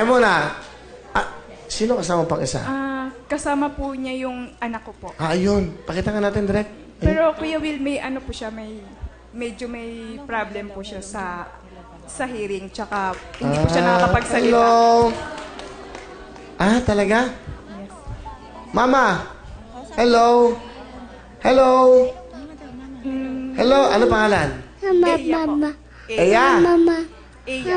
muna. Sino kasama pang isa? Kasama po niya yung anak ko po. Ayun. Pakita nga natin direct. Pero Kuya Will, may ano po siya, medyo may problem po siya sa hearing, tsaka hindi po siya nakakapagsalita. Hello. Talaga? Yes. Mama. Hello. Hello. Hello. Ano pangalan? Mama. Eya. Eya.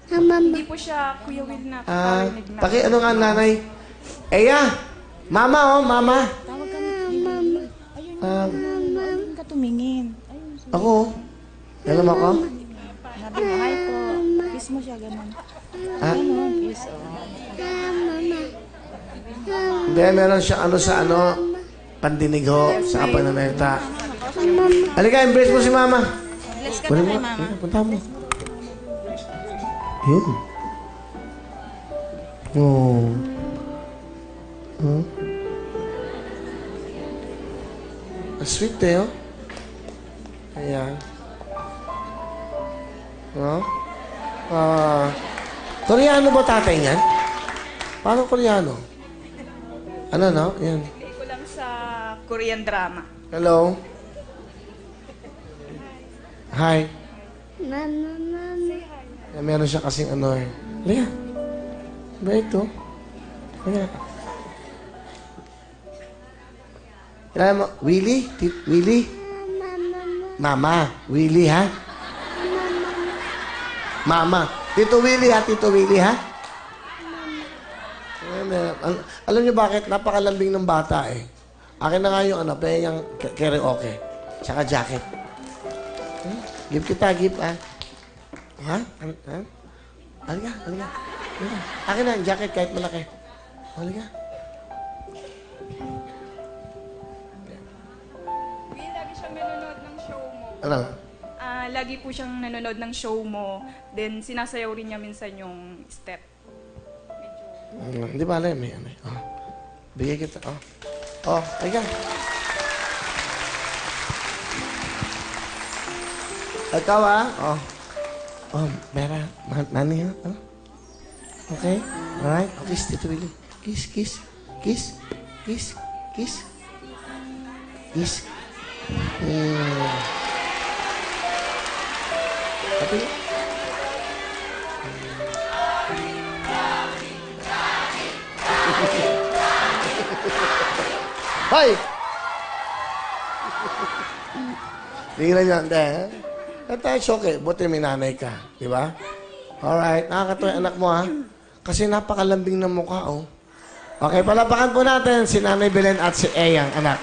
Hindi po siya, Kuya Will, na kakarinig na. Ano nga nanay? Eya. Mama, mama. Tawag ka na. Ayun ka tumingin. Ako. Alam ako? Sabi mo, hi po. Kiss mo siya, ganun. Ganun, kiss. Hindi, meron siya pandinig ho, sa pananalita. Halika, embrace mo si mama. Bless ka na kay mama. Punta mo. Yun. Oh. Huh? Sweet eh, oh. Ayan. Oh? Koreano ba tatay niyan? Paano Koreano? Ano, no? Yan. Play ko lang sa Korean drama. Hello? Hi. Meron siya kasing eh. Halika. Ba ito? Halika. Kailangan mo, Willie? Willie? Mama. Willie, ha? Mama. Tito Willie, ha? Tito Willie, ha? Alam niyo bakit? Napakalambing ng bata, eh. Akin na nga yung yung karaoke. Tsaka jacket. Give kita, give, ha? Ha? Halika. Akin na, jacket kahit malaki. Halika. Will, lagi siyang nanonood ng show mo. Ano? Lagi po siyang nanonood ng show mo. Then, sinasayaw rin niya minsan yung step. Hindi ba alam? May ano. Bigay kita. Halika. Ikaw, Mera, nani, ha? Okay? Alright? Kiss, Tito Willie. Kiss. Happy? Hoy! Tingnan niyo, hindi, ha? It's okay. Buti may nanay ka. Di ba? Alright. Nakakatuwa yung anak mo, ha? Kasi napakalambing ng mukha, oh. Okay, palapakan po natin si Nanay Belen at si Eyang, anak.